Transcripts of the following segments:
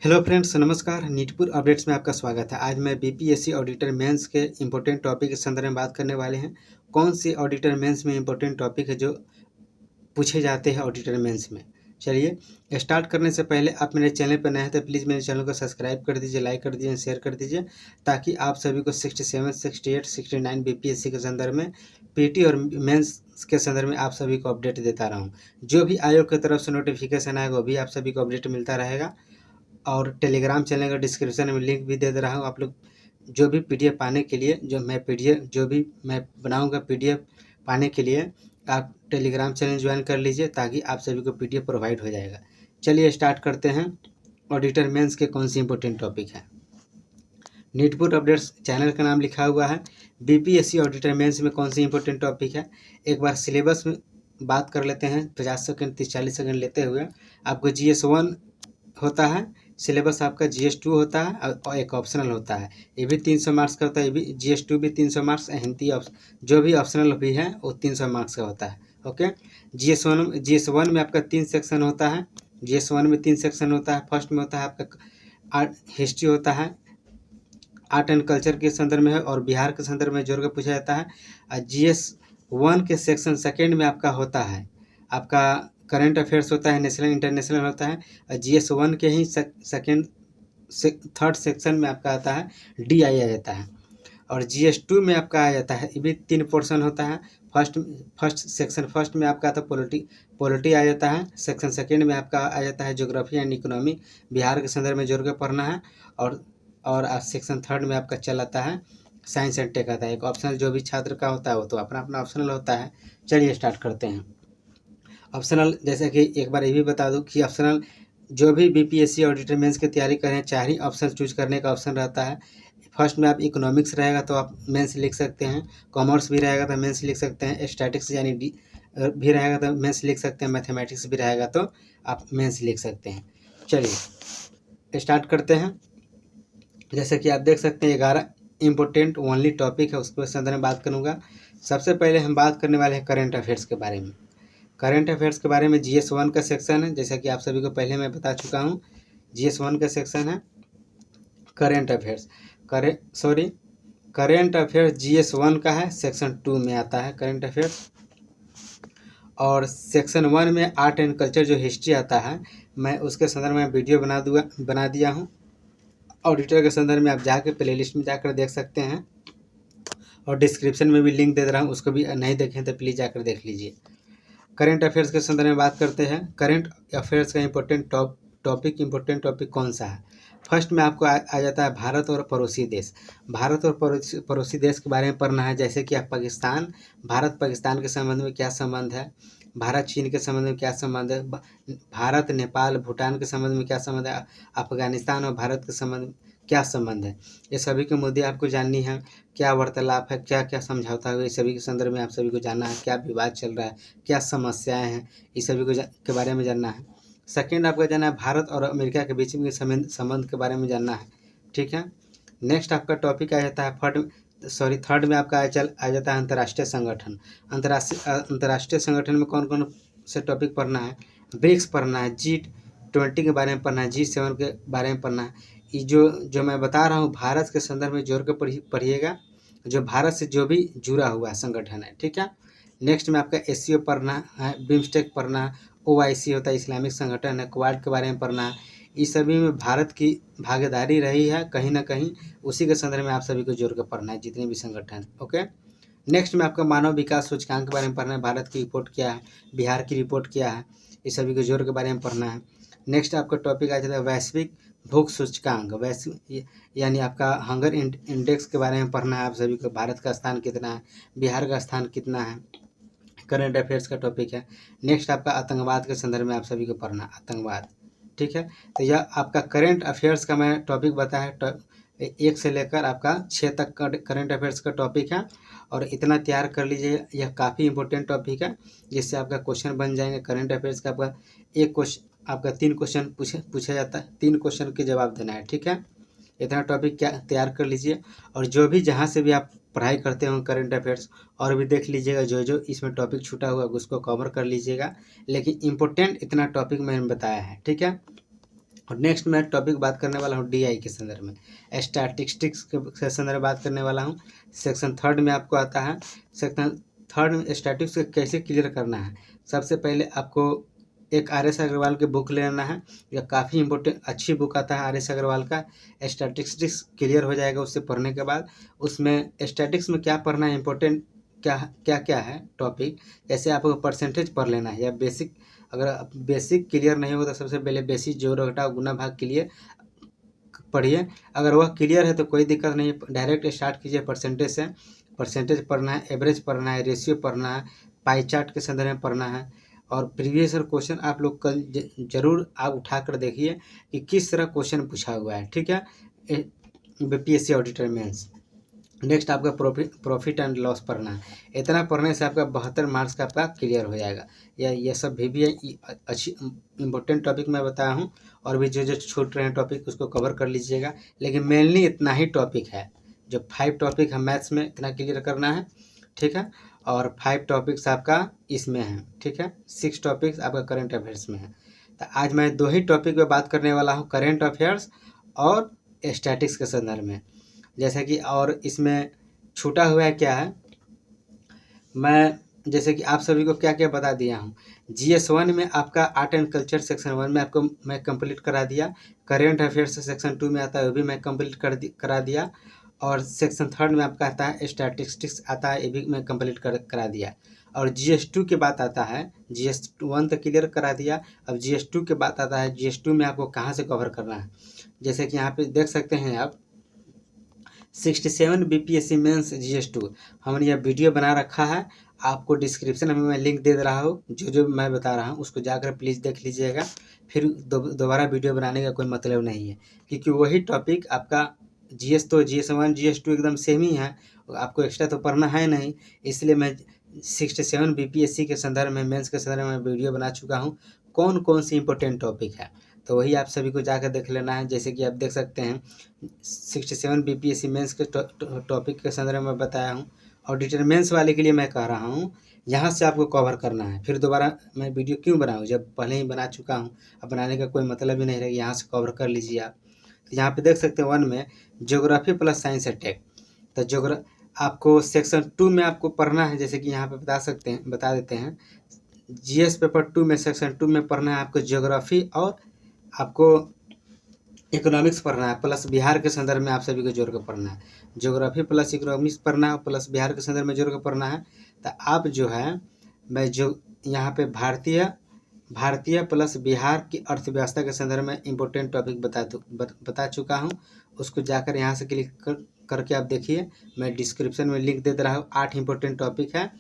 Hello friends, नमस्कार। नीटपुर updates में आपका स्वागत है। आज मैं बीपीएससी ऑडिटर मेंस के इम्पोर्टेंट टॉपिक के संदर्भ में बात करने वाले हैं। कौन से ऑडिटर मेंस में इम्पोर्टेंट टॉपिक है जो पूछे जाते हैं ऑडिटर मेंस में। चलिए स्टार्ट करने से पहले आप मेरे चैनल पर नए हैं तो प्लीज़ मेरे चैनल को सब्सक्राइब कर दीजिए, लाइक कर दीजिए, शेयर कर दीजिए, ताकि आप सभी को 67, 68, 69 बीपीएससी के संदर्भ में पीटी और मेंस के संदर्भ में आप सभी को अपडेट देता रहूँ। जो भी आयोग की तरफ से नोटिफिकेशन आएगा वो भी आप सभी को अपडेट मिलता रहेगा। और टेलीग्राम चैनल का डिस्क्रिप्शन में लिंक भी दे दे रहा हूँ। आप लोग जो भी पीडीएफ पाने के लिए जो भी मैं बनाऊँगा पीडीएफ पाने के लिए आप टेलीग्राम चैनल ज्वाइन कर लीजिए, ताकि आप सभी को पीडीएफ प्रोवाइड हो जाएगा। चलिए स्टार्ट करते हैं। ऑडिटर मेंस के कौन सी इंपॉर्टेंट टॉपिक है। नीटपुर अपडेट्स चैनल का नाम लिखा हुआ है। बीपीएससी ऑडिटर मेंस में कौन सी इंपॉर्टेंट टॉपिक है, एक बार सिलेबस में बात कर लेते हैं। 50 सेकंड 30-40 सेकंड लेते हुए आपको GS1 होता है, सिलेबस आपका GS2 होता है और एक ऑप्शनल होता है। ये भी 300 मार्क्स का होता है। ये भी GS2 भी 300 मार्क्स, हिंदी जो भी ऑप्शनल भी है वो 300 मार्क्स का होता है। ओके। GS1 में आपका 3 सेक्शन होता है। GS1 में 3 सेक्शन होता है। फर्स्ट में होता है आपका आर्ट हिस्ट्री होता है, आर्ट एंड कल्चर के संदर्भ में है और बिहार के संदर्भ में जोड़ कर पूछा जाता है। और GS1 के सेक्शन सेकेंड में आपका होता है आपका करंट अफेयर्स होता है, नेशनल इंटरनेशनल होता है। और GS1 के ही थर्ड सेक्शन में आपका आता है DI आ जाता है। और GS2 में आपका आ जाता है, ये भी 3 पोर्शन होता है। फर्स्ट में आपका आता है पॉलिटी आ जाता है। सेक्शन सेकेंड में आपका आ जाता है ज्योग्राफी एंड इकोनॉमी, बिहार के संदर्भ में जोड़ के पढ़ना है। और सेक्शन थर्ड में आपका चल आता है साइंस एंड टेक आता है। एक ऑप्शनल जो भी छात्र का होता है वो तो अपना अपना ऑप्शनल होता है। चलिए स्टार्ट करते हैं। ऑप्शनल, जैसे कि एक बार ये भी बता दूं कि ऑप्शनल जो भी बीपीएससी ऑडिटर मेंस की तैयारी करें, 4 ही ऑप्शन चूज करने का ऑप्शन रहता है। फर्स्ट में आप इकोनॉमिक्स रहेगा तो आप मेंस लिख सकते हैं, कॉमर्स भी रहेगा तो मेंस लिख सकते हैं, स्टैटिक्स यानी डी भी रहेगा तो मेंस लिख सकते हैं, मैथमेटिक्स भी रहेगा तो आप मेंस लिख सकते हैं। चलिए स्टार्ट करते हैं। जैसे कि आप देख सकते हैं 11 इम्पोर्टेंट ओनली टॉपिक है, उसके संदर्भ में बात करूँगा। सबसे पहले हम बात करने वाले हैं करंट अफेयर्स के बारे में। करंट अफेयर्स के बारे में GS1 का सेक्शन है, जैसा कि आप सभी को पहले मैं बता चुका हूँ। GS1 का सेक्शन है current affairs. Current affairs GS1 का है, सेक्शन 2 में आता है करंट अफेयर्स। और सेक्शन 1 में आर्ट एंड कल्चर जो हिस्ट्री आता है, मैं उसके संदर्भ में वीडियो बना दिया हूँ। ऑडिटर के संदर्भ में आप जाकर प्लेलिस्ट में जाकर देख सकते हैं और डिस्क्रिप्शन में भी लिंक दे रहा हूँ, उसको भी नहीं देखें तो प्लीज़ जाकर देख लीजिए। करंट अफेयर्स के संदर्भ में बात करते हैं। करंट अफेयर्स का इम्पोर्टेंट टॉपिक कौन सा है। फर्स्ट में आपको आ जाता है भारत और पड़ोसी देश। भारत और पड़ोसी देश के बारे में पढ़ना है, जैसे कि आप भारत पाकिस्तान के संबंध में क्या संबंध है, भारत चीन के संबंध में क्या संबंध है, भारत नेपाल भूटान के संबंध में क्या संबंध है, अफगानिस्तान और भारत के संबंध में क्या संबंध है, ये सभी के मुद्दे आपको जाननी है। क्या वार्तालाप है, क्या क्या समझौता हुआ, इस सभी के संदर्भ में आप सभी को जानना है। क्या विवाद चल रहा है, क्या समस्याएं हैं, इस सभी को के बारे में जानना है। सेकंड आपको जानना है भारत और अमेरिका के बीच में संबंध के बारे में जानना है। ठीक है। नेक्स्ट आपका टॉपिक आ जाता है थर्ड में आपका आ जाता है अंतर्राष्ट्रीय संगठन। अंतर्राष्ट्रीय संगठन में कौन कौन से टॉपिक पढ़ना है। ब्रिक्स पढ़ना है, G20 के बारे में पढ़ना है, G7 के बारे में पढ़ना है। ये जो मैं बता रहा हूँ भारत के संदर्भ में जोड़ कर पढ़िएगा, जो भारत से जो भी जुड़ा हुआ संगठन है। ठीक है। नेक्स्ट में आपका SCO पढ़ना है, बिम्स्टेक पढ़ना है, OIC होता है इस्लामिक संगठन है, क्वाड के बारे में पढ़ना है। इस सभी में भारत की भागीदारी रही है कहीं ना कहीं, उसी के संदर्भ में आप सभी को जोड़ कर पढ़ना है, जितने भी संगठन। ओके। नेक्स्ट में आपका मानव विकास सूचकांक के बारे में पढ़ना है, भारत की रिपोर्ट क्या है, बिहार की रिपोर्ट क्या है, इस सभी को जोड़ के बारे में पढ़ना है। नेक्स्ट आपका टॉपिक आ जाता है वैश्विक भूख सूचकांक, यानी आपका हंगर इंडेक्स के बारे में पढ़ना है आप सभी को। भारत का स्थान कितना है, बिहार का स्थान कितना है, करंट अफेयर्स का टॉपिक है। नेक्स्ट आपका आतंकवाद के संदर्भ में आप सभी को पढ़ना आतंकवाद। ठीक है। तो यह आपका करंट अफेयर्स का मैं टॉपिक बताया, 1 से लेकर आपका 6 तक का करंट अफेयर्स का टॉपिक है। और इतना तैयार कर लीजिए, यह काफ़ी इंपॉर्टेंट टॉपिक है, जिससे आपका क्वेश्चन बन जाएंगे। करंट अफेयर्स का आपका 3 क्वेश्चन पूछा जाता है, 3 क्वेश्चन के जवाब देना है। ठीक है। इतना टॉपिक क्या तैयार कर लीजिए। और जो भी जहाँ से भी आप पढ़ाई करते हो करंट अफेयर्स, और भी देख लीजिएगा, जो इसमें टॉपिक छूटा हुआ है उसको कवर कर लीजिएगा। लेकिन इम्पोर्टेंट इतना टॉपिक मैंने बताया है। ठीक है। और नेक्स्ट मैं टॉपिक बात करने वाला हूँ डीआई के संदर्भ में, स्टैटिस्टिक्स के संदर्भ में बात करने वाला हूँ। सेक्शन 3 में आपको आता है, सेक्शन 3 में स्टैटिस्टिक्स को कैसे क्लियर करना है। सबसे पहले आपको एक RS अग्रवाल की बुक लेना है, यह काफ़ी इंपॉर्टेंट अच्छी बुक आता है RS अग्रवाल का। स्टैटिस्टिक्स क्लियर हो जाएगा उससे पढ़ने के बाद। उसमें स्टैटिक्स में क्या पढ़ना है, इंपॉर्टेंट क्या क्या क्या है टॉपिक, जैसे आपको परसेंटेज पढ़ लेना है या बेसिक। अगर बेसिक क्लियर नहीं हो तो सबसे पहले बेसिक जोड़ घटाव गुना भाग के लिए पढ़िए। अगर वह क्लियर है तो कोई दिक्कत नहीं, डायरेक्ट स्टार्ट कीजिए परसेंटेज से। परसेंटेज पढ़ना है, एवरेज पढ़ना है, रेशियो पढ़ना है, पाई चार्ट के संदर्भ में पढ़ना है। और प्रीवियस ईयर क्वेश्चन आप लोग कल जरूर आप उठा कर देखिए कि किस तरह क्वेश्चन पूछा हुआ है, ठीक है, BPSC ऑडिटर मेंस। नेक्स्ट आपका प्रॉफिट एंड लॉस पढ़ना है। इतना पढ़ने से आपका 72 मार्क्स का आपका क्लियर हो जाएगा। ये सब भी अच्छी इम्पोर्टेंट टॉपिक मैं बताया हूँ। और भी जो छूट रहे हैं टॉपिक उसको कवर कर लीजिएगा, लेकिन मेनली इतना ही टॉपिक है। जो 5 टॉपिक है मैथ्स में इतना क्लियर करना है, ठीक है। और 5 टॉपिक्स आपका इसमें है, ठीक है। 6 टॉपिक्स आपका करेंट अफेयर्स में है। तो आज मैं 2 ही टॉपिक पे बात करने वाला हूँ, करेंट अफेयर्स और स्टैटिक्स के संदर्भ में। जैसे कि और इसमें छूटा हुआ है क्या है, मैं जैसे कि आप सभी को क्या क्या बता दिया हूँ। GS1 में आपका आर्ट एंड कल्चर सेक्शन 1 में आपको मैं कंप्लीट करा दिया। करेंट अफेयर्स सेक्शन 2 में आता है, वो भी मैं कंप्लीट करा दिया। और सेक्शन 3 में आपका आता है स्टैटिस्टिक्स आता है, ये भी मैं कंप्लीट करा दिया। और GS2 के बाद आता है, GS1 तो क्लियर करा दिया, अब GS2 के बाद आता है। GS2 में आपको कहाँ से कवर करना है, जैसे कि यहाँ पे देख सकते हैं आप 67 BPSC मेंस GS2 हमने यह वीडियो बना रखा है। आपको डिस्क्रिप्शन में मैं लिंक दे रहा हूँ, जो मैं बता रहा हूँ उसको जाकर प्लीज़ देख लीजिएगा। फिर दोबारा वीडियो बनाने का कोई मतलब नहीं है, क्योंकि वही टॉपिक आपका GS तो GS1 GS2 एकदम सेम ही है, आपको एक्स्ट्रा तो पढ़ना है नहीं। इसलिए मैं 67 BPSC के संदर्भ में मेंस के संदर्भ में वीडियो बना चुका हूँ, कौन कौन सी इंपॉर्टेंट टॉपिक है, तो वही आप सभी को जाकर देख लेना है। जैसे कि आप देख सकते हैं 67 BPSC मेंस के टॉपिक के संदर्भ में बताया हूँ। ऑडिटर मेंस वाले के लिए मैं कह रहा हूँ यहाँ से आपको कवर करना है। फिर दोबारा मैं वीडियो क्यों बनाऊँ जब पहले ही बना चुका हूँ, अब बनाने का कोई मतलब ही नहीं रहेगा। यहाँ से कवर कर लीजिए आप। तो यहाँ पे देख सकते हैं 1 में geography plus science and tech. तो आपको सेक्शन 2 में आपको पढ़ना है, जैसे कि यहाँ पे बता देते हैं। GS पेपर 2 में सेक्शन 2 में पढ़ना है आपको ज्योग्राफी, और आपको इकोनॉमिक्स पढ़ना है, प्लस बिहार के संदर्भ में आप सभी को जोड़ कर पढ़ना है। ज्योग्राफी प्लस इकोनॉमिक्स पढ़ना है, प्लस बिहार के संदर्भ में जोड़ कर पढ़ना है। तो आप जो है मैं जो यहाँ पे भारतीय प्लस बिहार की अर्थव्यवस्था के संदर्भ में इम्पोर्टेंट टॉपिक बता चुका हूँ। उसको जाकर यहाँ से क्लिक करके आप देखिए, मैं डिस्क्रिप्शन में लिंक दे रहा हूँ। 8 इंपॉर्टेंट टॉपिक है,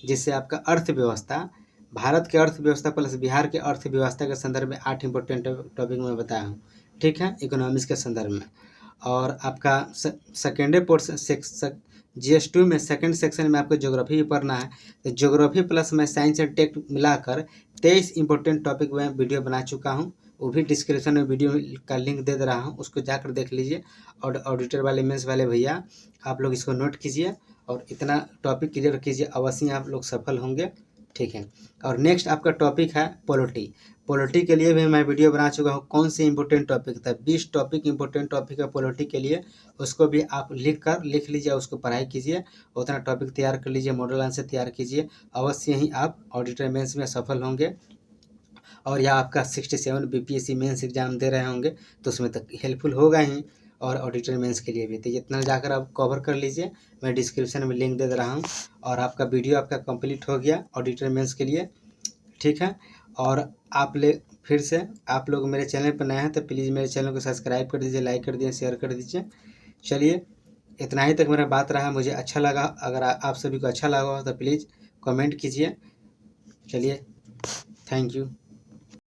जिससे आपका अर्थव्यवस्था, भारत की अर्थव्यवस्था प्लस बिहार की अर्थव्यवस्था के संदर्भ में 8 इंपॉर्टेंट टॉपिक मैं बताया हूँ, ठीक है, इकोनॉमिक्स के संदर्भ में। और आपका सेकेंडरी पोर्शन GS2 में सेकंड सेक्शन में आपको ज्योग्राफी भी पढ़ना है। तो ज्योग्राफी प्लस मैं साइंस एंड टेक मिलाकर 23 इंपॉर्टेंट टॉपिक मैं वीडियो बना चुका हूँ, वो भी डिस्क्रिप्शन में वीडियो का लिंक दे रहा हूँ, उसको जाकर देख लीजिए। और ऑडिटर वाले मेंस वाले भैया आप लोग इसको नोट कीजिए और इतना टॉपिक क्लियर कीजिए, अवश्य आप लोग सफल होंगे, ठीक है। और नेक्स्ट आपका टॉपिक है पॉलिटी के लिए भी मैं वीडियो बना चुका हूँ। कौन से इंपॉर्टेंट टॉपिक था, 20 टॉपिक इंपॉर्टेंट टॉपिक है पॉलिटी के लिए, उसको भी आप लिख लीजिए, उसको पढ़ाई कीजिए, उतना टॉपिक तैयार कर लीजिए, मॉडल आंसर तैयार कीजिए, अवश्य ही आप ऑडिटर मेंस में सफल होंगे। और यह आपका 67 BPSC मेंस एग्जाम दे रहे होंगे तो उसमें तक हेल्पफुल होगा ही, और ऑडिटर मेंस के लिए भी। तो इतना जाकर आप कवर कर लीजिए, मैं डिस्क्रिप्शन में लिंक दे रहा हूँ। और आपका वीडियो आपका कंप्लीट हो गया ऑडिटर मेंस के लिए, ठीक है। और फिर से आप लोग मेरे चैनल पर नए हैं तो प्लीज़ मेरे चैनल को सब्सक्राइब कर दीजिए, लाइक कर दीजिए, शेयर कर दीजिए। चलिए इतना ही तक मेरा बात रहा, मुझे अच्छा लगा। अगर आप सभी को अच्छा लगा हो तो प्लीज़ कमेंट कीजिए। चलिए, थैंक यू।